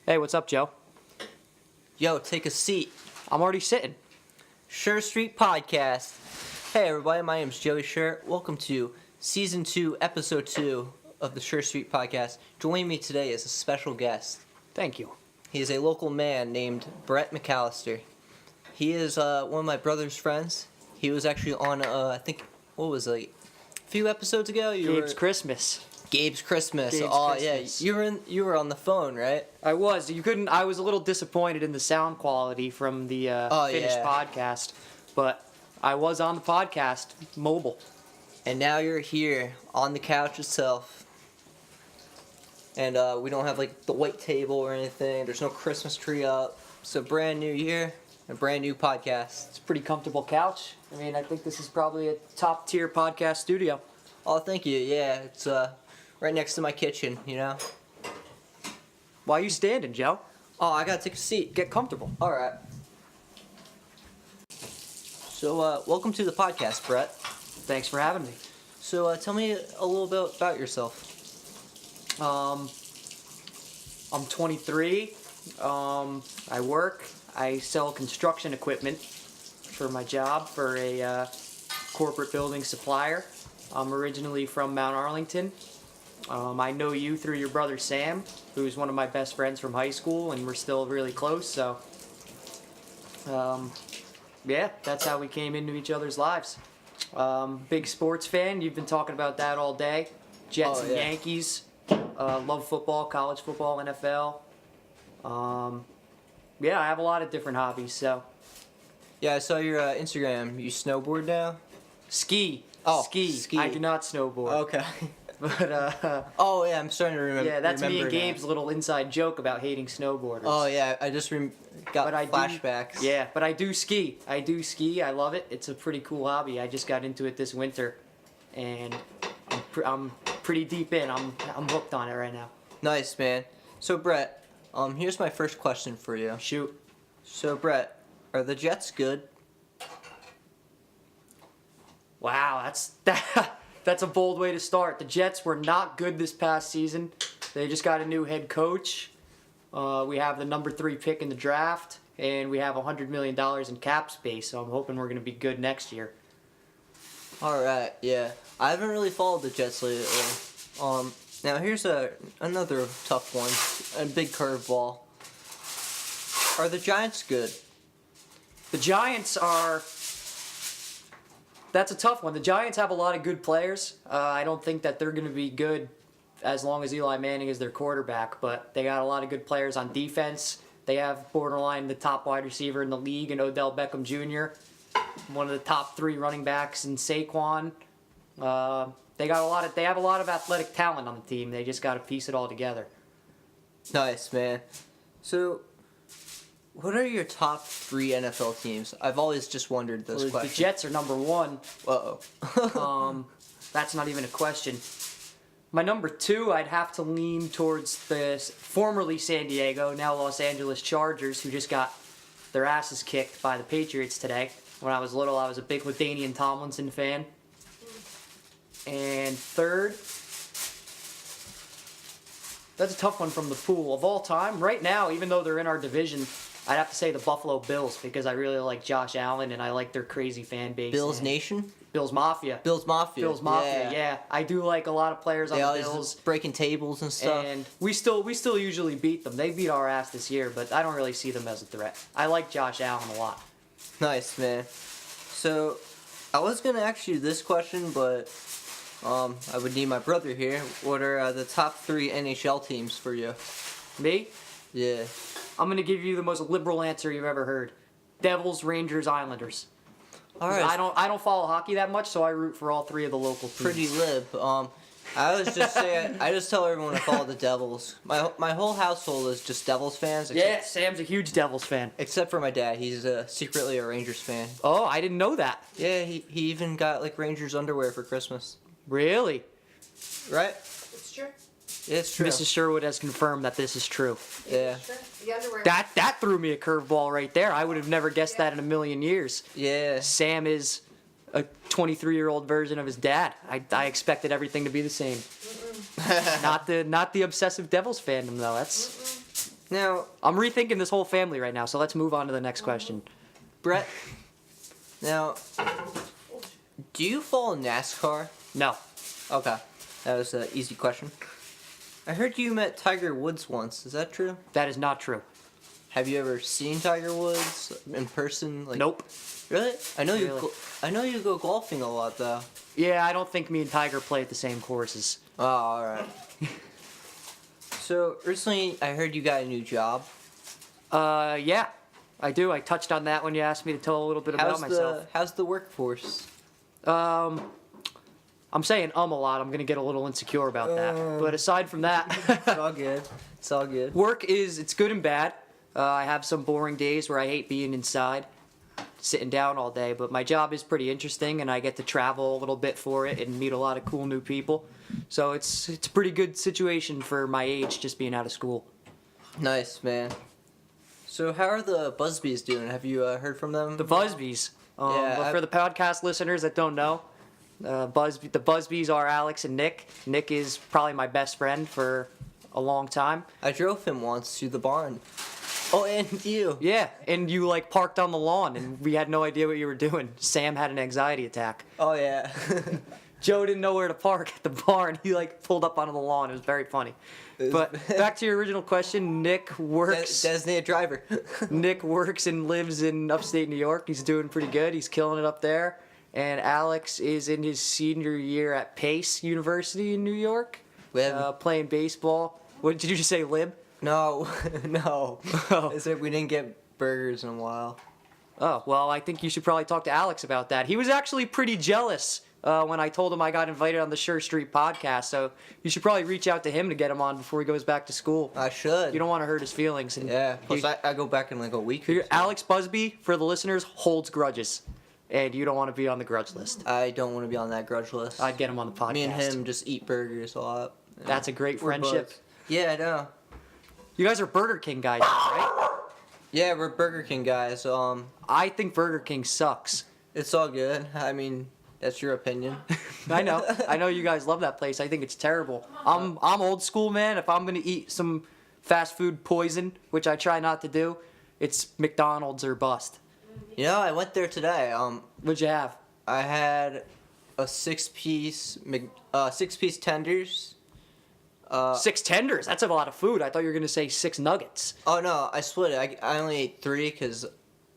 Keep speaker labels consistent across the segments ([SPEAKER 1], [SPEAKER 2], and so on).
[SPEAKER 1] Hey, what's up, Joe?
[SPEAKER 2] Yo, take a seat.
[SPEAKER 1] I'm already sitting.
[SPEAKER 2] Sher Street Podcast. Hey everybody, my name's Joey Sher. Welcome to Season 2, Episode 2 of the Sher Street Podcast. Joining me today is a special guest.
[SPEAKER 1] Thank you.
[SPEAKER 2] He is a local man named Brett McAllister. He is one of my brother's friends. He was actually on, a few episodes ago?
[SPEAKER 1] Gabe's Christmas.
[SPEAKER 2] Gabe's Christmas.
[SPEAKER 1] Gabe's
[SPEAKER 2] Christmas. Yeah, you were on the phone, right?
[SPEAKER 1] I was. I was a little disappointed in the sound quality from the finished podcast, but I was on the podcast, mobile.
[SPEAKER 2] And now you're here on the couch itself. And we don't have the white table or anything. There's no Christmas tree up. It's a brand new year, a brand new podcast.
[SPEAKER 1] It's a pretty comfortable couch. I mean, I think this is probably a top tier podcast studio.
[SPEAKER 2] Oh, thank you. Yeah, it's right next to my kitchen, you know.
[SPEAKER 1] Why are you standing, Joe?
[SPEAKER 2] Oh, I gotta take a seat.
[SPEAKER 1] Get comfortable.
[SPEAKER 2] All right. So, welcome to the podcast, Brett.
[SPEAKER 1] Thanks for having me.
[SPEAKER 2] So, tell me a little bit about yourself.
[SPEAKER 1] I'm 23. I work. I sell construction equipment for my job for a corporate building supplier. I'm originally from Mount Arlington. I know you through your brother Sam, who's one of my best friends from high school, and we're still really close. So, yeah, that's how we came into each other's lives. Big sports fan. You've been talking about that all day. Jets and Yankees. Love football, college football, NFL. Yeah, I have a lot of different hobbies. So.
[SPEAKER 2] Yeah, I saw your Instagram. You snowboard now?
[SPEAKER 1] Ski.
[SPEAKER 2] Oh,
[SPEAKER 1] ski. I do not snowboard.
[SPEAKER 2] Okay.
[SPEAKER 1] But
[SPEAKER 2] oh yeah, I'm starting to remember.
[SPEAKER 1] Yeah, that's me and
[SPEAKER 2] now.
[SPEAKER 1] Gabe's little inside joke about hating snowboarders.
[SPEAKER 2] Oh yeah, I just got flashbacks.
[SPEAKER 1] But I do ski. I love it. It's a pretty cool hobby. I just got into it this winter, and I'm pretty deep in. I'm hooked on it right now.
[SPEAKER 2] Nice, man. So Brett, here's my first question for you.
[SPEAKER 1] Shoot.
[SPEAKER 2] So Brett, are the Jets good?
[SPEAKER 1] Wow, that's a bold way to start. The Jets were not good this past season. They just got a new head coach. We have the number 3 pick in the draft, and we have $100 million in cap space, so I'm hoping we're going to be good next year.
[SPEAKER 2] All right, yeah. I haven't really followed the Jets lately. Now here's another tough one, a big curveball. Are the Giants good?
[SPEAKER 1] The Giants are... That's a tough one. The Giants have a lot of good players. I don't think that they're going to be good as long as Eli Manning is their quarterback, but they got a lot of good players on defense. They have borderline the top wide receiver in the league in Odell Beckham Jr., one of the top 3 running backs in Saquon. They have a lot of athletic talent on the team. They just got to piece it all together.
[SPEAKER 2] Nice, man. So, what are your top 3 NFL teams? I've always just wondered this question.
[SPEAKER 1] The Jets are number 1.
[SPEAKER 2] Uh-oh.
[SPEAKER 1] That's not even a question. My number 2, I'd have to lean towards the formerly San Diego, now Los Angeles Chargers, who just got their asses kicked by the Patriots today. When I was little, I was a big LaDainian Tomlinson fan. And 3rd, that's a tough one from the pool. Of all time, right now, even though they're in our division, I'd have to say the Buffalo Bills because I really like Josh Allen and I like their crazy fan base.
[SPEAKER 2] Bills Nation?
[SPEAKER 1] Bills Mafia.
[SPEAKER 2] Bills Mafia,
[SPEAKER 1] yeah. I do like a lot of players on the Bills.
[SPEAKER 2] Breaking tables and stuff.
[SPEAKER 1] And we still usually beat them. They beat our ass this year, but I don't really see them as a threat. I like Josh Allen a lot.
[SPEAKER 2] Nice, man. So, I was going to ask you this question, but I would need my brother here. What are the top 3 NHL teams for you?
[SPEAKER 1] Me?
[SPEAKER 2] Yeah.
[SPEAKER 1] I'm going to give you the most liberal answer you've ever heard. Devils, Rangers, Islanders.
[SPEAKER 2] All right.
[SPEAKER 1] I don't follow hockey that much, so I root for all 3 of the local teams.
[SPEAKER 2] Pretty lib. I always just say I just tell everyone to follow the Devils. My whole household is just Devils fans.
[SPEAKER 1] Yeah, Sam's a huge Devils fan.
[SPEAKER 2] Except for my dad. He's secretly a Rangers fan.
[SPEAKER 1] Oh, I didn't know that.
[SPEAKER 2] Yeah, he even got Rangers underwear for Christmas.
[SPEAKER 1] Really?
[SPEAKER 2] Right?
[SPEAKER 3] It's true.
[SPEAKER 2] It's true.
[SPEAKER 1] Mrs. Sherwood has confirmed that this is true.
[SPEAKER 2] Yeah.
[SPEAKER 3] It's true. The underwear.
[SPEAKER 1] That threw me a curveball right there. I would have never guessed that in a million years.
[SPEAKER 2] Yeah.
[SPEAKER 1] Sam is a 23-year-old version of his dad. I expected everything to be the same. Not the obsessive Devils fandom though.
[SPEAKER 2] Now,
[SPEAKER 1] I'm rethinking this whole family right now, so let's move on to the next question.
[SPEAKER 2] Brett. Now, do you follow NASCAR?
[SPEAKER 1] No.
[SPEAKER 2] Okay, that was an easy question. I heard you met Tiger Woods once. Is that true?
[SPEAKER 1] That is not true.
[SPEAKER 2] Have you ever seen Tiger Woods in person? Like,
[SPEAKER 1] Nope.
[SPEAKER 2] Really? I know
[SPEAKER 1] Really?
[SPEAKER 2] I know you go golfing a lot though.
[SPEAKER 1] Yeah, I don't think me and Tiger play at the same courses.
[SPEAKER 2] Oh, all right. So recently, I heard you got a new job.
[SPEAKER 1] Yeah, I do. I touched on that when you asked me to tell a little bit about myself.
[SPEAKER 2] How's the workforce?
[SPEAKER 1] I'm saying a lot. I'm gonna get a little insecure about that. But aside from that,
[SPEAKER 2] It's all good. It's all good.
[SPEAKER 1] work it's good and bad. I have some boring days where I hate being inside, sitting down all day. But my job is pretty interesting, and I get to travel a little bit for it and meet a lot of cool new people. So it's a pretty good situation for my age, just being out of school.
[SPEAKER 2] Nice, man. So how are the Buzzbees doing? Have you heard from them?
[SPEAKER 1] The Buzzbees.
[SPEAKER 2] Yeah,
[SPEAKER 1] But for the podcast listeners that don't know, the Buzzbees are Alex and Nick. Nick is probably my best friend for a long time.
[SPEAKER 2] I drove him once to the barn. Oh, and you.
[SPEAKER 1] Yeah, and you like parked on the lawn, and we had no idea what you were doing. Sam had an anxiety attack.
[SPEAKER 2] Oh yeah.
[SPEAKER 1] Joe didn't know where to park at the barn. He like pulled up onto the lawn. It was very funny. But back to your original question, Nick works.
[SPEAKER 2] Designated driver.
[SPEAKER 1] Nick works and lives in upstate New York. He's doing pretty good. He's killing it up there. And Alex is in his senior year at Pace University in New York, playing baseball. What did you just say, Lib?
[SPEAKER 2] No, no.
[SPEAKER 1] Oh.
[SPEAKER 2] I said we didn't get burgers in a while.
[SPEAKER 1] Oh, well, I think you should probably talk to Alex about that. He was actually pretty jealous when I told him I got invited on the Sher Street podcast, so you should probably reach out to him to get him on before he goes back to school.
[SPEAKER 2] I should.
[SPEAKER 1] You don't want to hurt his feelings. And
[SPEAKER 2] Yeah. Plus, I go back in like a week. Or
[SPEAKER 1] Here,
[SPEAKER 2] two.
[SPEAKER 1] Alex Buzzbee, for the listeners, holds grudges, and you don't want to be on the grudge list.
[SPEAKER 2] I don't want to be on that grudge list.
[SPEAKER 1] I'd get him on the podcast.
[SPEAKER 2] Me and him just eat burgers a lot.
[SPEAKER 1] That's a great
[SPEAKER 2] We're
[SPEAKER 1] friendship.
[SPEAKER 2] buds. Yeah, I know.
[SPEAKER 1] You guys are Burger King guys, right?
[SPEAKER 2] Yeah, we're Burger King guys.
[SPEAKER 1] I think Burger King sucks.
[SPEAKER 2] It's all good. I mean, that's your opinion.
[SPEAKER 1] I know. I know you guys love that place. I think it's terrible. I'm old school, man. If I'm gonna eat some fast food poison, which I try not to do, it's McDonald's or bust.
[SPEAKER 2] You know, I went there today.
[SPEAKER 1] What'd you have?
[SPEAKER 2] I had a six-piece tenders.
[SPEAKER 1] 6 tenders. That's a lot of food. I thought you were gonna say 6 nuggets.
[SPEAKER 2] Oh no, I split it. I only ate 3 because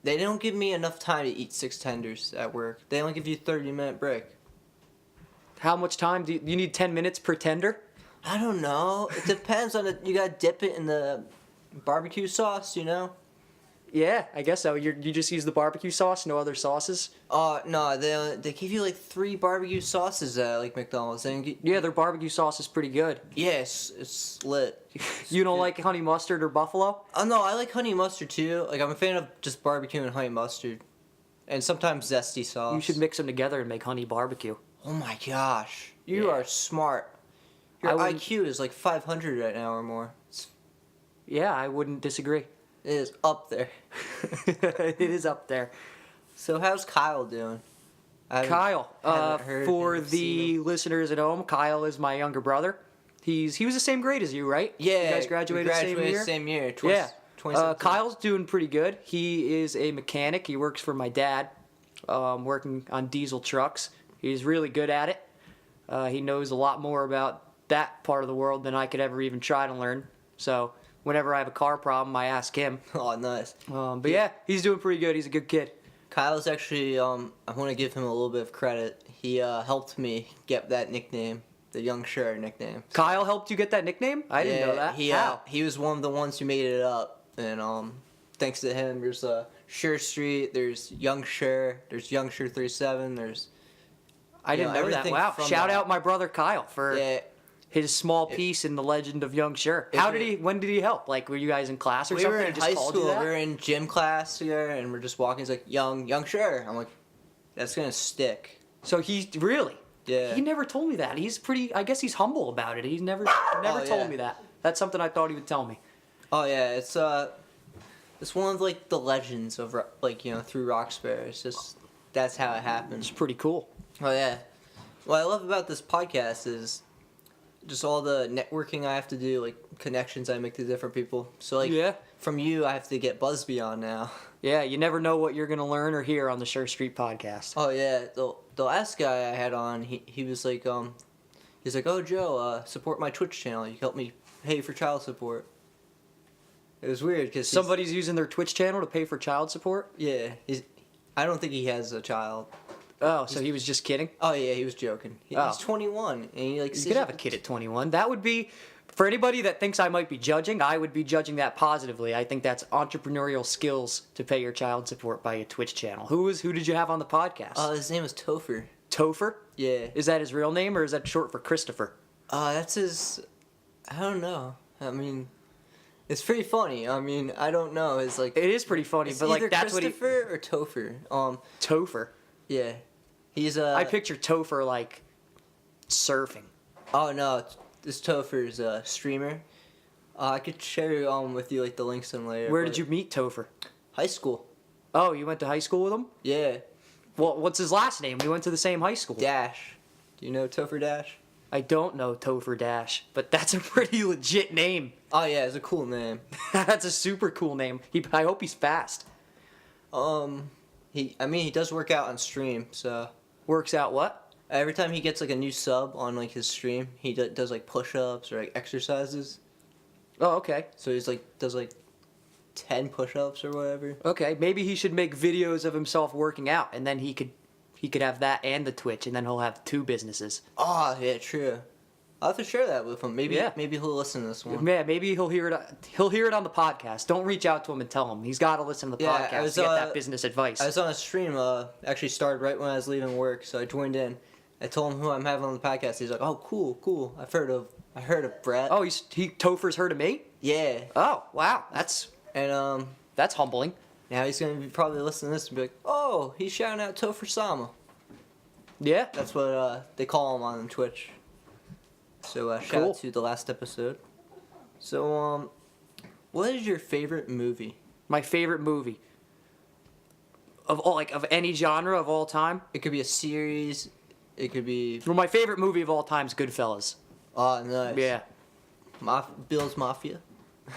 [SPEAKER 2] they don't give me enough time to eat 6 tenders at work. They only give you a 30-minute break.
[SPEAKER 1] How much time do you need? 10 minutes per tender?
[SPEAKER 2] I don't know. It depends on it. You gotta dip it in the barbecue sauce, you know?
[SPEAKER 1] Yeah, I guess so. You just use the barbecue sauce, no other sauces?
[SPEAKER 2] No, they give you like 3 barbecue sauces at like McDonald's.
[SPEAKER 1] Yeah, their barbecue sauce is pretty good.
[SPEAKER 2] Yes, it's lit.
[SPEAKER 1] You don't like honey mustard or buffalo?
[SPEAKER 2] Oh no, I like honey mustard too. Like I'm a fan of just barbecue and honey mustard, and sometimes zesty sauce.
[SPEAKER 1] You should mix them together and make honey barbecue.
[SPEAKER 2] Oh my gosh, you
[SPEAKER 1] Yeah.
[SPEAKER 2] are smart. Your
[SPEAKER 1] I wouldn't-
[SPEAKER 2] IQ is like 500 right now or more.
[SPEAKER 1] Yeah, I wouldn't disagree.
[SPEAKER 2] It is up there.
[SPEAKER 1] It is up there.
[SPEAKER 2] So how's Kyle doing?
[SPEAKER 1] Kyle,
[SPEAKER 2] haven't heard
[SPEAKER 1] for
[SPEAKER 2] him, seen
[SPEAKER 1] the listeners at home, Kyle is my younger brother. He was the same grade as you, right?
[SPEAKER 2] Yeah,
[SPEAKER 1] You guys graduated the same year?
[SPEAKER 2] Same year.
[SPEAKER 1] Yeah.
[SPEAKER 2] 2017.
[SPEAKER 1] Kyle's doing pretty good. He is a mechanic. He works for my dad, working on diesel trucks. He's really good at it. He knows a lot more about that part of the world than I could ever even try to learn. So whenever I have a car problem, I ask him.
[SPEAKER 2] Oh, nice.
[SPEAKER 1] But yeah, he's doing pretty good. He's a good kid.
[SPEAKER 2] Kyle's actually, I want to give him a little bit of credit. He helped me get that nickname, the Youngsher nickname.
[SPEAKER 1] Kyle helped you get that nickname? I didn't know that. How?
[SPEAKER 2] He was one of the ones who made it up, and thanks to him, there's Sher Street, there's Youngsher, there's Youngsher 37, there's.
[SPEAKER 1] I didn't know that.
[SPEAKER 2] everything
[SPEAKER 1] Wow.
[SPEAKER 2] from
[SPEAKER 1] Shout
[SPEAKER 2] that.
[SPEAKER 1] out my brother Kyle for his small piece in the legend of Youngsher. When did he help? Like, were you guys in class or
[SPEAKER 2] We
[SPEAKER 1] something?
[SPEAKER 2] were
[SPEAKER 1] He
[SPEAKER 2] in
[SPEAKER 1] just
[SPEAKER 2] high
[SPEAKER 1] called you
[SPEAKER 2] school.
[SPEAKER 1] that?
[SPEAKER 2] We were in gym class together, and we're just walking. He's like, Youngsher. I'm like, that's gonna stick.
[SPEAKER 1] So he really?
[SPEAKER 2] Yeah.
[SPEAKER 1] He never told me that. He's pretty. I guess he's humble about it. He's never told
[SPEAKER 2] yeah.
[SPEAKER 1] me that. That's something I thought he would tell me.
[SPEAKER 2] Oh yeah, it's one of like the legends of through Roxbury. It's just that's how it happens.
[SPEAKER 1] It's pretty cool.
[SPEAKER 2] Oh yeah. What I love about this podcast is just all the networking I have to do, like connections I make to different people. So like
[SPEAKER 1] Yeah.
[SPEAKER 2] from you, I have to get Buzzbee on now.
[SPEAKER 1] Yeah, you never know what you're gonna learn or hear on the Sher Street podcast.
[SPEAKER 2] Oh yeah, the last guy I had on, he was like he's like, oh Joe, support my Twitch channel. You help me pay for child support. It was weird because
[SPEAKER 1] Somebody's using their Twitch channel to pay for child support?
[SPEAKER 2] yeah, I don't think he has a child.
[SPEAKER 1] Oh, so he was just kidding?
[SPEAKER 2] Oh yeah, he was joking.
[SPEAKER 1] Oh.
[SPEAKER 2] He's 21 and he like
[SPEAKER 1] You could have a kid at 21. That would be, for anybody that thinks I might be judging, I would be judging that positively. I think that's entrepreneurial skills to pay your child support by a Twitch channel. Who did you have on the podcast?
[SPEAKER 2] His name is Topher.
[SPEAKER 1] Topher?
[SPEAKER 2] Yeah.
[SPEAKER 1] Is that his real name or is that short for Christopher?
[SPEAKER 2] That's his. I don't know. I mean, it's pretty funny. I mean, I don't know. It's like
[SPEAKER 1] It is pretty funny,
[SPEAKER 2] it's
[SPEAKER 1] but like
[SPEAKER 2] either
[SPEAKER 1] that's what he.
[SPEAKER 2] Christopher or Topher.
[SPEAKER 1] Topher.
[SPEAKER 2] Yeah, he's
[SPEAKER 1] I picture Topher like surfing.
[SPEAKER 2] Oh no, this Topher's a streamer. I could share with you like the links in later.
[SPEAKER 1] Where did you meet Topher?
[SPEAKER 2] High school.
[SPEAKER 1] Oh, you went to high school with him?
[SPEAKER 2] Yeah.
[SPEAKER 1] Well, what's his last name? We went to the same high school.
[SPEAKER 2] Dash. Do you know Topher Dash?
[SPEAKER 1] I don't know Topher Dash, but that's a pretty legit name.
[SPEAKER 2] Oh yeah, it's a cool name.
[SPEAKER 1] That's a super cool name. I hope he's fast.
[SPEAKER 2] He does work out on stream, so
[SPEAKER 1] Works out what?
[SPEAKER 2] every time he gets like a new sub on like his stream, he does like push-ups or like exercises.
[SPEAKER 1] Oh, okay.
[SPEAKER 2] So he's like does like 10 push-ups or whatever.
[SPEAKER 1] Okay, maybe he should make videos of himself working out, and then he could have that and the Twitch, and then he'll have two businesses.
[SPEAKER 2] Oh yeah, true. I'll have to share that with him. Maybe
[SPEAKER 1] Yeah.
[SPEAKER 2] maybe he'll listen to this one.
[SPEAKER 1] Yeah, maybe he'll hear it. He'll hear it on the podcast. Don't reach out to him and tell him. He's got to listen to the
[SPEAKER 2] Yeah,
[SPEAKER 1] podcast
[SPEAKER 2] I was,
[SPEAKER 1] to get that business advice.
[SPEAKER 2] I was on a stream. Actually started right when I was leaving work, so I joined in. I told him who I'm having on the podcast. He's like, "Oh, cool. I've heard of Brett."
[SPEAKER 1] Oh, Topher's heard of me?
[SPEAKER 2] Yeah.
[SPEAKER 1] Oh, wow. That's humbling.
[SPEAKER 2] Now he's gonna be probably listening to this and be like, "Oh, he's shouting out Topher Sama."
[SPEAKER 1] Yeah.
[SPEAKER 2] That's what they call him on Twitch. So shout
[SPEAKER 1] Cool.
[SPEAKER 2] out to the last episode. So what is your favorite movie?
[SPEAKER 1] My favorite movie of any genre of all time.
[SPEAKER 2] It could be a series. It could be
[SPEAKER 1] Well, my favorite movie of all time is Goodfellas.
[SPEAKER 2] nice.
[SPEAKER 1] Yeah.
[SPEAKER 2] Bill's Mafia.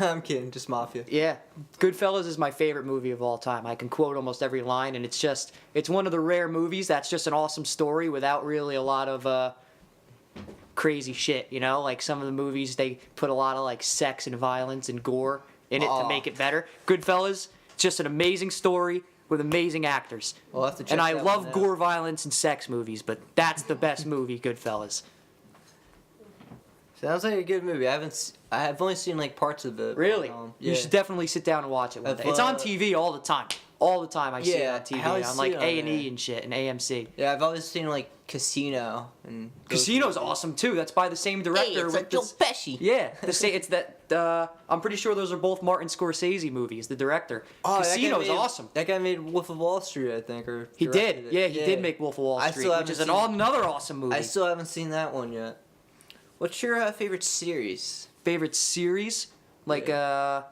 [SPEAKER 2] I'm kidding, just Mafia.
[SPEAKER 1] Yeah, Goodfellas is my favorite movie of all time. I can quote almost every line, and it's one of the rare movies that's just an awesome story without really a lot of crazy shit, you know? Like some of the movies, they put a lot of like sex and violence and gore in it to make it better. Goodfellas, it's just an amazing story with amazing actors.
[SPEAKER 2] We'll have to check
[SPEAKER 1] And I
[SPEAKER 2] that
[SPEAKER 1] love
[SPEAKER 2] one out.
[SPEAKER 1] gore, violence, and sex movies, but that's the best movie, Goodfellas.
[SPEAKER 2] Sounds like a good movie. I've only seen like parts of it.
[SPEAKER 1] Really?
[SPEAKER 2] Yeah.
[SPEAKER 1] You should definitely sit down and watch it one day. It's on TV all the time. All the time I see it
[SPEAKER 2] Yeah,
[SPEAKER 1] on TV.
[SPEAKER 2] I always
[SPEAKER 1] On
[SPEAKER 2] see
[SPEAKER 1] like
[SPEAKER 2] it on
[SPEAKER 1] A&E
[SPEAKER 2] there.
[SPEAKER 1] and shit and AMC.
[SPEAKER 2] Yeah, I've always seen like Casino and
[SPEAKER 1] Casino's awesome too. That's by the same director.
[SPEAKER 2] Hey, it's
[SPEAKER 1] with
[SPEAKER 2] like Joe
[SPEAKER 1] this-
[SPEAKER 2] Pesci.
[SPEAKER 1] Yeah, it's that. I'm pretty sure those are both Martin Scorsese movies. The director.
[SPEAKER 2] Oh, that guy
[SPEAKER 1] Casino's
[SPEAKER 2] made-
[SPEAKER 1] awesome.
[SPEAKER 2] That guy made Wolf of Wall Street, I think, or
[SPEAKER 1] He
[SPEAKER 2] directed
[SPEAKER 1] did.
[SPEAKER 2] it.
[SPEAKER 1] Yeah, he did make Wolf of Wall
[SPEAKER 2] I
[SPEAKER 1] Street,
[SPEAKER 2] still
[SPEAKER 1] which is
[SPEAKER 2] haven't seen-
[SPEAKER 1] another awesome movie.
[SPEAKER 2] I still haven't seen that one yet. What's your favorite series?
[SPEAKER 1] Favorite series? Like I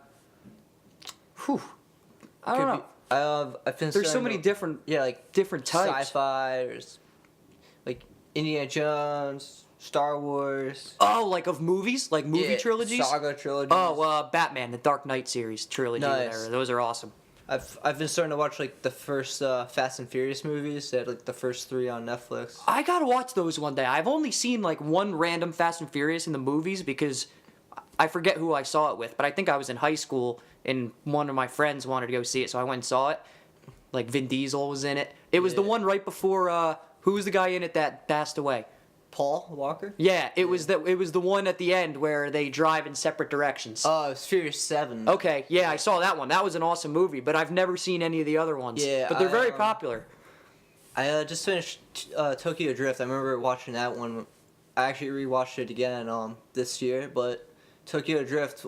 [SPEAKER 1] don't
[SPEAKER 2] Could
[SPEAKER 1] know.
[SPEAKER 2] be- I've been
[SPEAKER 1] There's so
[SPEAKER 2] starting
[SPEAKER 1] many
[SPEAKER 2] to-
[SPEAKER 1] different
[SPEAKER 2] Yeah, like
[SPEAKER 1] different types.
[SPEAKER 2] sci-fi, or like Indiana Jones, Star Wars.
[SPEAKER 1] Oh, like of movies, like movie
[SPEAKER 2] Yeah,
[SPEAKER 1] trilogies.
[SPEAKER 2] Saga trilogies.
[SPEAKER 1] Oh, Batman, the Dark Knight series trilogy.
[SPEAKER 2] Nice.
[SPEAKER 1] Whatever. Those are awesome.
[SPEAKER 2] I've been starting to watch like the first Fast and Furious movies. They had like the first 3 on Netflix.
[SPEAKER 1] I gotta watch those one day. I've only seen like one random Fast and Furious in the movies because I forget who I saw it with, but I think I was in high school and one of my friends wanted to go see it, so I went and saw it. Like Vin Diesel was in it. It was the
[SPEAKER 2] Yeah.
[SPEAKER 1] one right before. Who was the guy in it that passed away?
[SPEAKER 2] Paul Walker.
[SPEAKER 1] Yeah, it was the one at the end where they drive in separate directions.
[SPEAKER 2] Oh, it's Furious 7.
[SPEAKER 1] Okay, yeah, I saw that one. That was an awesome movie, but I've never seen any of the other ones.
[SPEAKER 2] Yeah,
[SPEAKER 1] but they're very popular.
[SPEAKER 2] I just finished Tokyo Drift. I remember watching that one. I actually rewatched it again this year, but Tokyo Drift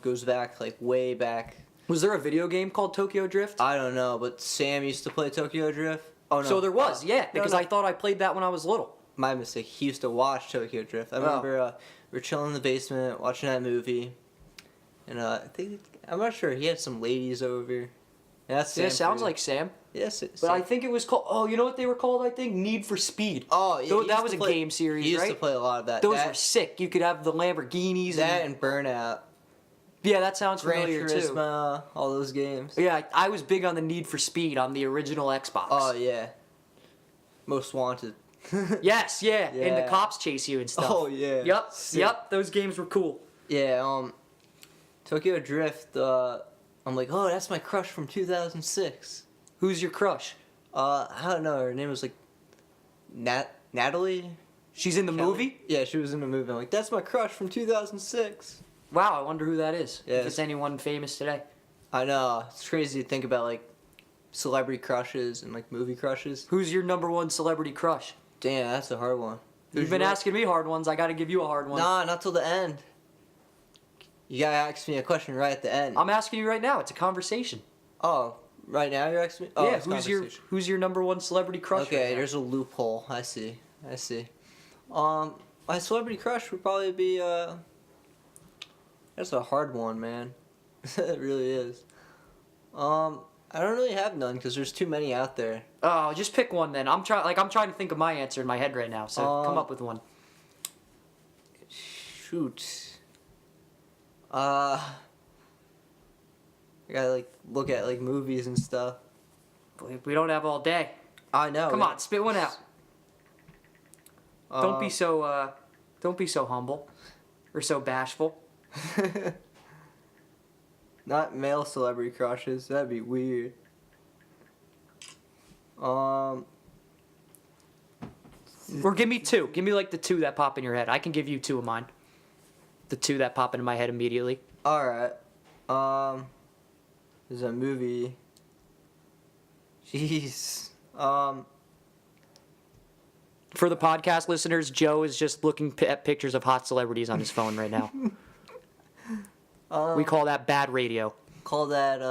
[SPEAKER 2] goes back like way back.
[SPEAKER 1] Was there a video game called Tokyo Drift?
[SPEAKER 2] I don't know, but Sam used to play Tokyo Drift. Oh no.
[SPEAKER 1] So there was, yeah, because
[SPEAKER 2] no.
[SPEAKER 1] I thought I played that when I was little.
[SPEAKER 2] My mistake. He used to watch Tokyo Drift. I remember we were chilling in the basement watching that movie, and I'm not sure. He had some ladies over. That's
[SPEAKER 1] Yeah,
[SPEAKER 2] Sam
[SPEAKER 1] sounds
[SPEAKER 2] for you.
[SPEAKER 1] like Sam.
[SPEAKER 2] Yes,
[SPEAKER 1] But I think it was called. Oh, you know what they were called? I think Need for Speed.
[SPEAKER 2] Oh, yeah.
[SPEAKER 1] That was a game series,
[SPEAKER 2] He used
[SPEAKER 1] right?
[SPEAKER 2] to play a lot of that.
[SPEAKER 1] Those were sick. You could have the Lamborghinis.
[SPEAKER 2] That and Burnout.
[SPEAKER 1] Yeah, that sounds
[SPEAKER 2] Gran
[SPEAKER 1] familiar too.
[SPEAKER 2] Turismo, all those games.
[SPEAKER 1] Yeah, I was big on the Need for Speed on the original Xbox.
[SPEAKER 2] Oh, yeah. Most Wanted.
[SPEAKER 1] Yes, yeah, and the
[SPEAKER 2] Yeah.
[SPEAKER 1] cops chase you and stuff.
[SPEAKER 2] Oh, yeah.
[SPEAKER 1] Yep,
[SPEAKER 2] Sick.
[SPEAKER 1] yep. Those games were cool.
[SPEAKER 2] Yeah, Tokyo Drift, I'm like, oh, that's my crush from 2006.
[SPEAKER 1] Who's your crush?
[SPEAKER 2] I don't know, her name was like Natalie?
[SPEAKER 1] She's in the
[SPEAKER 2] Kelly?
[SPEAKER 1] movie?
[SPEAKER 2] Yeah, she was in the movie. I'm like, that's my crush from 2006.
[SPEAKER 1] Wow, I wonder who that is.
[SPEAKER 2] Yeah.
[SPEAKER 1] If it's anyone famous today.
[SPEAKER 2] I know, it's crazy to think about like celebrity crushes and like movie crushes.
[SPEAKER 1] Who's your number one celebrity crush?
[SPEAKER 2] Damn, that's a hard one.
[SPEAKER 1] You've been asking me hard ones. I got to give you a hard one.
[SPEAKER 2] Nah, not till the end. You gotta ask me a question right at the end.
[SPEAKER 1] I'm asking you right now. It's a conversation.
[SPEAKER 2] Oh, right now you're asking me? Oh,
[SPEAKER 1] yeah,
[SPEAKER 2] it's
[SPEAKER 1] who's your number one celebrity crush?
[SPEAKER 2] Okay,
[SPEAKER 1] right now?
[SPEAKER 2] there's a loophole. I see. My celebrity crush would probably be that's a hard one, man. It really is. I don't really have none because there's too many out there.
[SPEAKER 1] Oh, just pick one then. I'm trying to think of my answer in my head right now. So come up with one.
[SPEAKER 2] Shoot. I gotta like look at like movies and stuff.
[SPEAKER 1] We don't have all day.
[SPEAKER 2] I know.
[SPEAKER 1] Come on, spit one out. Don't be so humble or so bashful.
[SPEAKER 2] Not male celebrity crushes. That'd be weird.
[SPEAKER 1] Or give me two. Give me like the two that pop in your head. I can give you two of mine. The two that pop into my head immediately.
[SPEAKER 2] All right. There's a movie. Jeez.
[SPEAKER 1] For the podcast listeners, Joe is just looking at pictures of hot celebrities on his phone right now. We call that bad radio.
[SPEAKER 2] Call that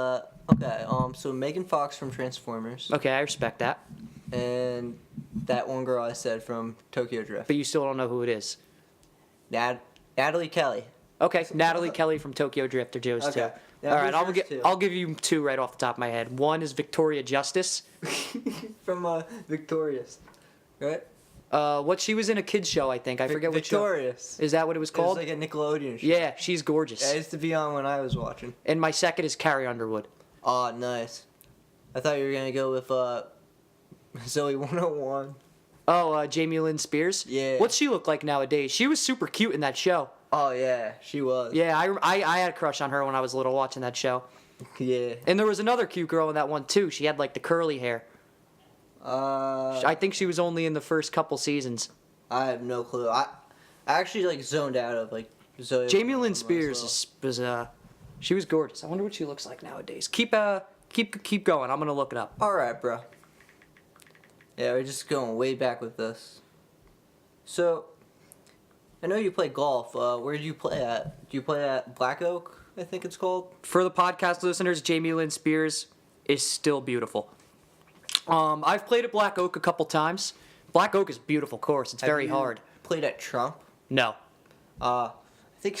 [SPEAKER 2] okay. So Megan Fox from Transformers.
[SPEAKER 1] Okay, I respect that.
[SPEAKER 2] And that one girl I said from Tokyo Drift.
[SPEAKER 1] But you still don't know who it is.
[SPEAKER 2] Natalie Kelly.
[SPEAKER 1] Okay, Natalie Kelly from Tokyo Drift are Joe's
[SPEAKER 2] Okay.
[SPEAKER 1] two.
[SPEAKER 2] Yeah,
[SPEAKER 1] All right,
[SPEAKER 2] who's yours two?
[SPEAKER 1] I'll give you two right off the top of my head. One is Victoria Justice.
[SPEAKER 2] From Victorious, right?
[SPEAKER 1] What she was in a kids show, I think. I forget what show.
[SPEAKER 2] Victorious.
[SPEAKER 1] Is that what it was
[SPEAKER 2] It was
[SPEAKER 1] called?
[SPEAKER 2] like a Nickelodeon show.
[SPEAKER 1] Yeah, she's gorgeous.
[SPEAKER 2] Yeah, it used to be on when I was watching.
[SPEAKER 1] And my second is Carrie Underwood.
[SPEAKER 2] Oh, nice. I thought you were gonna go with Zoe 101.
[SPEAKER 1] Oh, Jamie Lynn Spears?
[SPEAKER 2] Yeah.
[SPEAKER 1] What's she look like nowadays? She was super cute in that show.
[SPEAKER 2] Oh yeah, she was.
[SPEAKER 1] Yeah, I had a crush on her when I was little watching that show.
[SPEAKER 2] Yeah.
[SPEAKER 1] And there was another cute girl in that one too. She had like the curly hair.
[SPEAKER 2] I
[SPEAKER 1] I think she was only in the first couple seasons.
[SPEAKER 2] have no clue. I actually like zoned out of like Zoe.
[SPEAKER 1] Jamie Lynn
[SPEAKER 2] 101
[SPEAKER 1] Spears
[SPEAKER 2] as well.
[SPEAKER 1] was she was gorgeous. I wonder what she looks like nowadays. Keep going. I'm gonna look it up.
[SPEAKER 2] All right, bro. Yeah, we're just going way back with this. So, I know you play golf. Where do you play at? Do you play at Black Oak? I think it's called.
[SPEAKER 1] For the podcast listeners, Jamie Lynn Spears is still beautiful. I've played at Black Oak a couple times. Black Oak is a beautiful course. It's very hard.
[SPEAKER 2] Played at Trump.
[SPEAKER 1] No.
[SPEAKER 2] I think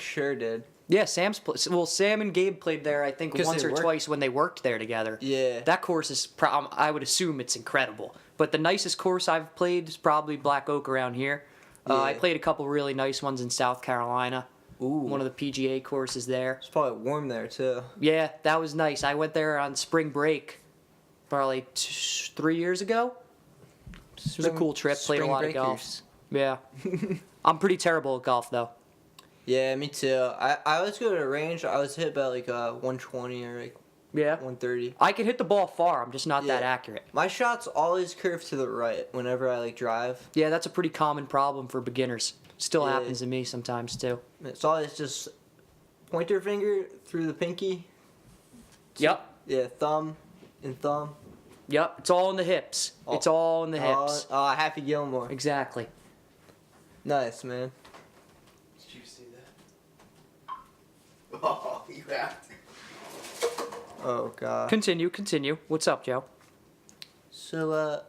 [SPEAKER 2] Sher did.
[SPEAKER 1] Yeah, Sam and Gabe played there, I think,
[SPEAKER 2] 'Cause
[SPEAKER 1] once
[SPEAKER 2] they
[SPEAKER 1] or
[SPEAKER 2] worked-
[SPEAKER 1] twice when they worked there together.
[SPEAKER 2] Yeah.
[SPEAKER 1] That course is, I would assume it's incredible. But the nicest course I've played is probably Black Oak around here. I
[SPEAKER 2] Yeah.
[SPEAKER 1] played a couple really nice ones in South Carolina.
[SPEAKER 2] Ooh.
[SPEAKER 1] One of the PGA courses there.
[SPEAKER 2] It's probably warm there too.
[SPEAKER 1] Yeah, that was nice. I went there on spring break probably 3 years ago. It was a cool trip. Played a lot of golf. Yeah. I'm pretty terrible at golf, though.
[SPEAKER 2] Yeah, me too. I always go to the range. I always hit about like 120 or like
[SPEAKER 1] Yeah.
[SPEAKER 2] 130.
[SPEAKER 1] I can hit the ball far. I'm just not that
[SPEAKER 2] Yeah.
[SPEAKER 1] accurate.
[SPEAKER 2] My shots always curve to the right whenever I like drive.
[SPEAKER 1] Yeah, that's a pretty common problem for beginners. Still
[SPEAKER 2] Yeah.
[SPEAKER 1] happens to me sometimes, too.
[SPEAKER 2] It's always just pointer finger through the pinky.
[SPEAKER 1] Yep.
[SPEAKER 2] Yeah, thumb and thumb.
[SPEAKER 1] Yep. It's all in the hips. It's all in the hips.
[SPEAKER 2] Happy Gilmore.
[SPEAKER 1] Exactly.
[SPEAKER 2] Nice, man.
[SPEAKER 3] Did you see that? Oh, you have to.
[SPEAKER 2] Oh god.
[SPEAKER 1] Continue. What's up, Joe?
[SPEAKER 2] So,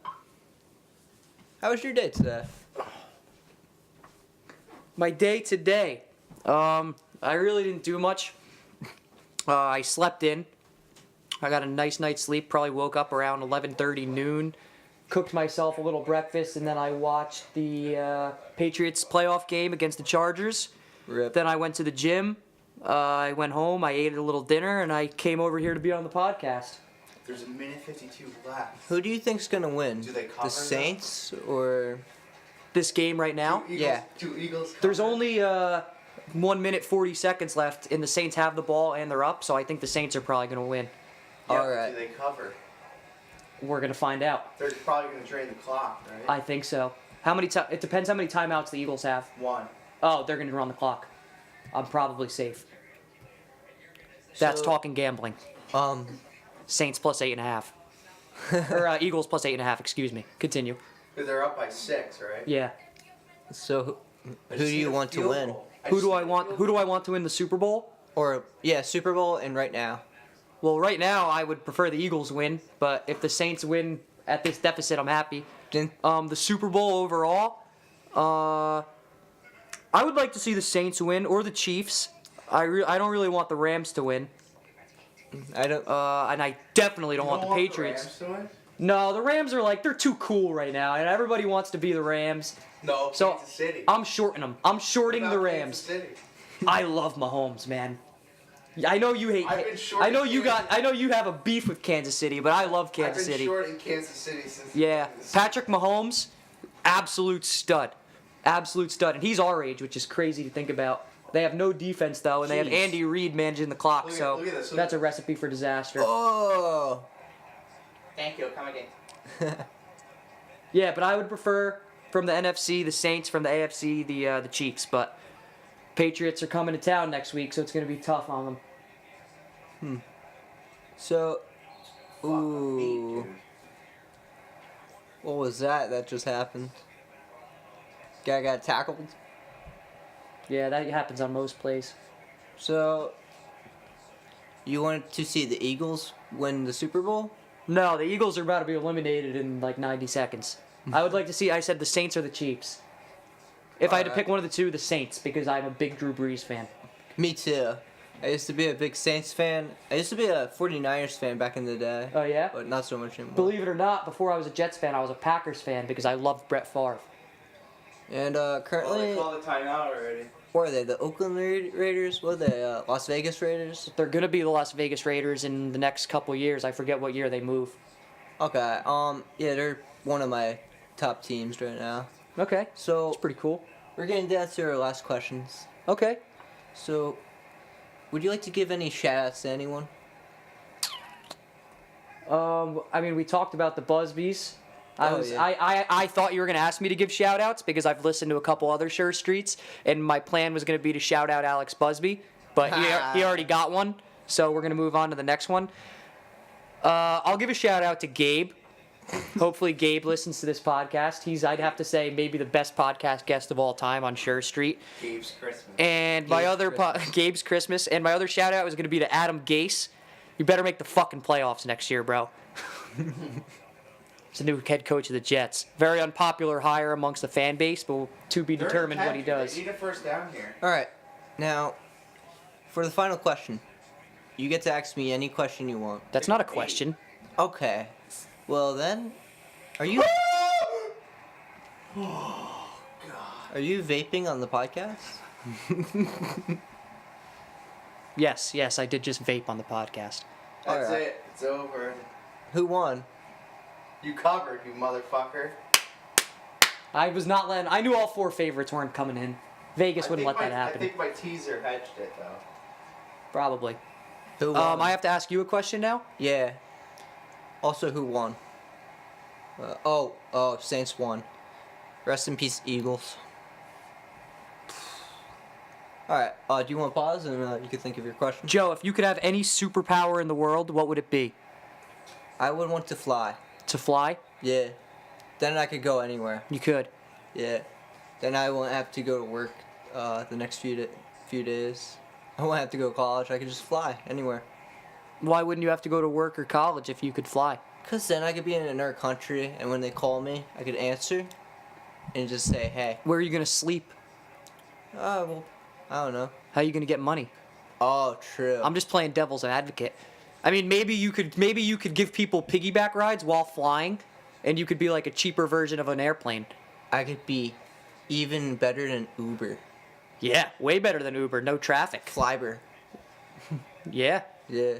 [SPEAKER 2] how was your day today?
[SPEAKER 1] My day today. I really didn't do much. I slept in. I got a nice night's sleep. Probably woke up around 11:30 noon. Cooked myself a little breakfast, and then I watched the Patriots playoff game against the Chargers.
[SPEAKER 2] Rip.
[SPEAKER 1] Then I went to the gym. I went home. I ate a little dinner, and I came over here to be on the podcast.
[SPEAKER 3] There's a minute 52 left.
[SPEAKER 2] Who do you think's gonna win?
[SPEAKER 3] Do they cover
[SPEAKER 2] the Saints or?
[SPEAKER 1] This game right now,
[SPEAKER 3] Two Eagles.
[SPEAKER 1] there's
[SPEAKER 3] cover?
[SPEAKER 1] only 1 minute 40 seconds left, and the Saints have the ball and they're up. So I think the Saints are probably going to win.
[SPEAKER 3] Yeah,
[SPEAKER 2] All right.
[SPEAKER 3] Do they cover?
[SPEAKER 1] We're going to find out.
[SPEAKER 3] They're probably going to drain the clock, right?
[SPEAKER 1] I think so. How many? It depends how many timeouts the Eagles have.
[SPEAKER 3] 1.
[SPEAKER 1] Oh, they're going to run the clock. I'm probably safe. That's
[SPEAKER 2] So-
[SPEAKER 1] talking gambling. Saints plus 8.5. Or Eagles plus 8.5. Excuse me. Continue.
[SPEAKER 3] Because they're up by 6, right?
[SPEAKER 1] Yeah.
[SPEAKER 2] So
[SPEAKER 3] I
[SPEAKER 2] who
[SPEAKER 3] just
[SPEAKER 2] do
[SPEAKER 3] need
[SPEAKER 2] you
[SPEAKER 3] a
[SPEAKER 2] want to
[SPEAKER 3] field
[SPEAKER 2] win?
[SPEAKER 3] goal.
[SPEAKER 1] Who do I want? Who do I want to win the Super Bowl?
[SPEAKER 2] Or Super Bowl and right now.
[SPEAKER 1] Well, right now I would prefer the Eagles win, but if the Saints win at this deficit, I'm happy.
[SPEAKER 2] Didn't
[SPEAKER 1] The Super Bowl overall, I would like to see the Saints win or the Chiefs. I don't really want the Rams to win,
[SPEAKER 2] I don't.
[SPEAKER 1] and I definitely don't want the Patriots.
[SPEAKER 3] Rams to win?
[SPEAKER 1] No, the Rams are they're too cool right now, and everybody wants to be the Rams.
[SPEAKER 3] No,
[SPEAKER 1] So
[SPEAKER 3] Kansas City.
[SPEAKER 1] I'm shorting them. I'm shorting
[SPEAKER 3] What
[SPEAKER 1] the
[SPEAKER 3] about
[SPEAKER 1] Rams.
[SPEAKER 3] Kansas City?
[SPEAKER 1] I love Mahomes, man. I know you hate.
[SPEAKER 3] I've been shorting
[SPEAKER 1] I know you
[SPEAKER 3] Kansas-
[SPEAKER 1] got. I know you have a beef with Kansas City, but I love Kansas
[SPEAKER 3] I've been
[SPEAKER 1] City.
[SPEAKER 3] short in Kansas City since.
[SPEAKER 1] Yeah, Patrick Mahomes, absolute stud, and he's our age, which is crazy to think about. They have no defense though, and they have
[SPEAKER 2] Jeez.
[SPEAKER 1] Andy Reid managing the clock,
[SPEAKER 3] Look at-
[SPEAKER 1] so
[SPEAKER 3] look at this, look
[SPEAKER 1] that's
[SPEAKER 3] at-
[SPEAKER 1] a recipe for disaster.
[SPEAKER 2] Oh.
[SPEAKER 3] Thank you. Come again.
[SPEAKER 1] Yeah, but I would prefer from the NFC the Saints, from the AFC the Chiefs, but Patriots are coming to town next week, so it's gonna be tough on them.
[SPEAKER 2] So.
[SPEAKER 3] Fuck me,
[SPEAKER 2] Ooh.
[SPEAKER 3] dude.
[SPEAKER 2] What was that? That just happened. Guy got tackled.
[SPEAKER 1] Yeah, that happens on most plays.
[SPEAKER 2] So. You wanted to see the Eagles win the Super Bowl?
[SPEAKER 1] No, the Eagles are about to be eliminated in like 90 seconds. I would like to see. I said the Saints or the Chiefs. If I had to
[SPEAKER 2] Alright.
[SPEAKER 1] pick one of the two, the Saints, because I'm a big Drew Brees fan.
[SPEAKER 2] Me too. I used to be a big Saints fan. I used to be a 49ers fan back in the day.
[SPEAKER 1] Oh yeah.
[SPEAKER 2] But not so much anymore.
[SPEAKER 1] Believe it or not, before I was a Jets fan, I was a Packers fan because I loved Brett Favre.
[SPEAKER 2] And
[SPEAKER 3] Oh,
[SPEAKER 2] currently,
[SPEAKER 3] they called the timeout already.
[SPEAKER 2] what are they? The Oakland Raiders? What are they? Las Vegas Raiders?
[SPEAKER 1] They're gonna be the Las Vegas Raiders in the next couple years. I forget what year they move.
[SPEAKER 2] Okay. Yeah, they're one of my top teams right now.
[SPEAKER 1] Okay,
[SPEAKER 2] So
[SPEAKER 1] that's pretty cool.
[SPEAKER 2] we're getting down to our last questions.
[SPEAKER 1] Okay.
[SPEAKER 2] So, would you like to give any shout-outs to anyone?
[SPEAKER 1] I mean, we talked about the Buzzbees.
[SPEAKER 2] Yeah.
[SPEAKER 1] I thought you were gonna ask me to give shout outs because I've listened to a couple other Sher Streets, and my plan was gonna be to shout out Alex Buzzbee, but he already got one, so we're gonna move on to the next one. I'll give a shout out to Gabe. Hopefully Gabe listens to this podcast. He's, I'd have to say, maybe the best podcast guest of all time on Sher Street.
[SPEAKER 3] Gabe's Christmas.
[SPEAKER 1] And my
[SPEAKER 2] Gabe's
[SPEAKER 1] other Gabe's Christmas, and my other shout out was gonna be to Adam Gase. You better make the fucking playoffs next year, bro. He's the new head coach of the Jets. Very unpopular hire amongst the fan base, but to be
[SPEAKER 3] They're
[SPEAKER 1] determined what he
[SPEAKER 3] attacking.
[SPEAKER 1] does.
[SPEAKER 3] They need a first down here.
[SPEAKER 2] All right. Now, for the final question, you get to ask me any question you want.
[SPEAKER 1] That's not a question.
[SPEAKER 2] Okay. Well then, are you are you vaping on the podcast?
[SPEAKER 1] Yes, I did just vape on the podcast.
[SPEAKER 3] That's
[SPEAKER 2] Alright.
[SPEAKER 3] it. It's over.
[SPEAKER 2] Who won?
[SPEAKER 3] You covered, you motherfucker.
[SPEAKER 1] I was not letting. I knew all four favorites weren't coming in. Vegas wouldn't let that
[SPEAKER 3] I
[SPEAKER 1] happen.
[SPEAKER 3] think my teaser hedged it though.
[SPEAKER 1] Probably.
[SPEAKER 2] Who won?
[SPEAKER 1] I have to ask you a question now.
[SPEAKER 2] Yeah. Also, who won? Saints won. Rest in peace, Eagles. Alright, do you want to pause and you can think of your question?
[SPEAKER 1] Joe, if you could have any superpower in the world, what would it be?
[SPEAKER 2] I would want to fly.
[SPEAKER 1] To fly?
[SPEAKER 2] Yeah. Then I could go anywhere.
[SPEAKER 1] You could.
[SPEAKER 2] Yeah. Then I won't have to go to work the next few days. I won't have to go to college. I could just fly anywhere.
[SPEAKER 1] Why wouldn't you have to go to work or college if you could fly?
[SPEAKER 2] Because then I could be in another country, and when they call me, I could answer and just say, hey.
[SPEAKER 1] Where are you gonna sleep?
[SPEAKER 2] Well, I don't know.
[SPEAKER 1] How are you gonna get money?
[SPEAKER 2] Oh, true.
[SPEAKER 1] I'm just playing devil's advocate. I mean, maybe you could give people piggyback rides while flying, and you could be like a cheaper version of an airplane.
[SPEAKER 2] I could be even better than Uber.
[SPEAKER 1] Yeah, way better than Uber. No traffic.
[SPEAKER 2] Flyber.
[SPEAKER 1] Yeah.
[SPEAKER 2] Yeah.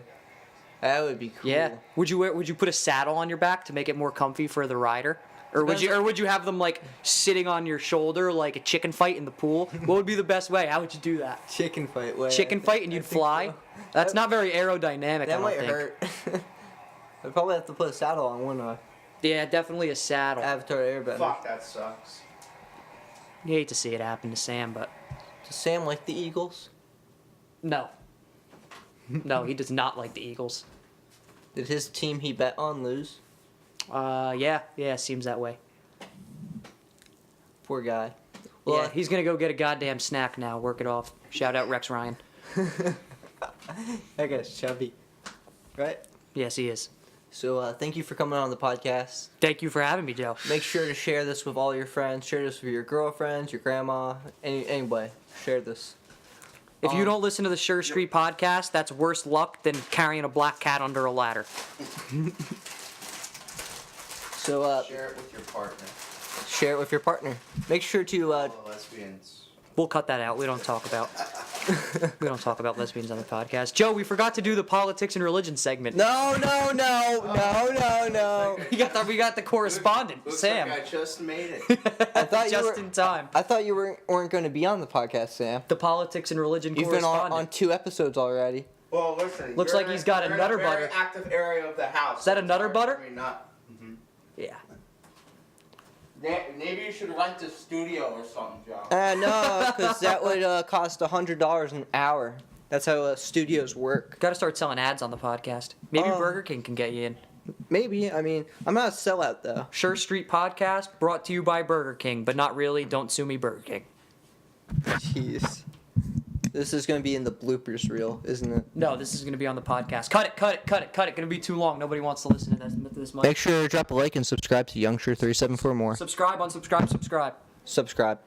[SPEAKER 2] That would be cool.
[SPEAKER 1] Yeah. Would you put a saddle on your back to make it more comfy for the rider? Or would you have them like sitting on your shoulder like a chicken fight in the pool? What would be the best way? How would you do that?
[SPEAKER 2] Chicken fight. Way.
[SPEAKER 1] Chicken fight and you'd fly?
[SPEAKER 2] so.
[SPEAKER 1] That's not very aerodynamic, I
[SPEAKER 2] That
[SPEAKER 1] don't
[SPEAKER 2] might
[SPEAKER 1] think.
[SPEAKER 2] hurt. I'd probably have to put a saddle on, wouldn't I?
[SPEAKER 1] Yeah, definitely a saddle.
[SPEAKER 2] Avatar Airbender.
[SPEAKER 3] Fuck, that sucks.
[SPEAKER 1] You hate to see it happen to Sam, but
[SPEAKER 2] Does Sam like the Eagles?
[SPEAKER 1] no. No, he does not like the Eagles.
[SPEAKER 2] Did his team he bet on lose?
[SPEAKER 1] Yeah, seems that way.
[SPEAKER 2] Poor guy.
[SPEAKER 1] Yeah,
[SPEAKER 2] Well,
[SPEAKER 1] he's gonna go get a goddamn snack now. Work it off. Shout out Rex Ryan.
[SPEAKER 2] that guy's chubby. Right?
[SPEAKER 1] Yes, he is.
[SPEAKER 2] So thank you for coming on the podcast.
[SPEAKER 1] Thank you for having me, Joe.
[SPEAKER 2] Make sure to share this with all your friends. Share this with your girlfriends, your grandma, anybody. Share this.
[SPEAKER 1] If you don't listen to the Sher Street podcast, that's worse luck than carrying a black cat under a ladder.
[SPEAKER 2] So
[SPEAKER 3] Share it with your partner.
[SPEAKER 2] share it with your partner. Make sure to
[SPEAKER 3] All the lesbians.
[SPEAKER 1] We'll cut that out. We don't talk about lesbians on the podcast. Joe, we forgot to do the politics and religion segment.
[SPEAKER 2] No.
[SPEAKER 1] We got the correspondent,
[SPEAKER 3] Looks
[SPEAKER 1] Sam.
[SPEAKER 3] like I just made it.
[SPEAKER 2] I thought you
[SPEAKER 1] Just
[SPEAKER 2] were.
[SPEAKER 1] in time.
[SPEAKER 2] I thought you weren't going to be on the podcast, Sam.
[SPEAKER 1] The politics and religion
[SPEAKER 2] You've been
[SPEAKER 1] correspondent.
[SPEAKER 2] on 2 episodes already.
[SPEAKER 3] Well, listen.
[SPEAKER 1] Looks
[SPEAKER 3] you're
[SPEAKER 1] like
[SPEAKER 3] in
[SPEAKER 1] he's got a
[SPEAKER 3] you're
[SPEAKER 1] nutter
[SPEAKER 3] in a very
[SPEAKER 1] butter.
[SPEAKER 3] active area of the house.
[SPEAKER 1] Is that a nutter butter?
[SPEAKER 3] I mean, not.
[SPEAKER 1] Yeah.
[SPEAKER 3] Maybe you should rent a studio or something, Joe.
[SPEAKER 2] No, because that would cost $100 an hour. That's how studios work.
[SPEAKER 1] Got to start selling ads on the podcast. Maybe
[SPEAKER 2] Oh.
[SPEAKER 1] Burger King can get you in.
[SPEAKER 2] Maybe. I mean, I'm not a sellout though.
[SPEAKER 1] Sher Street podcast brought to you by Burger King, but not really. Don't sue me, Burger King.
[SPEAKER 2] Jeez. This is going to be in the bloopers reel, isn't it?
[SPEAKER 1] No, this is going to be on the podcast. Cut it. Going to be too long. Nobody wants to listen to this much.
[SPEAKER 2] Make sure to drop a like and subscribe to Youngsher 37 for more.
[SPEAKER 1] Subscribe, unsubscribe, subscribe.
[SPEAKER 2] Subscribe.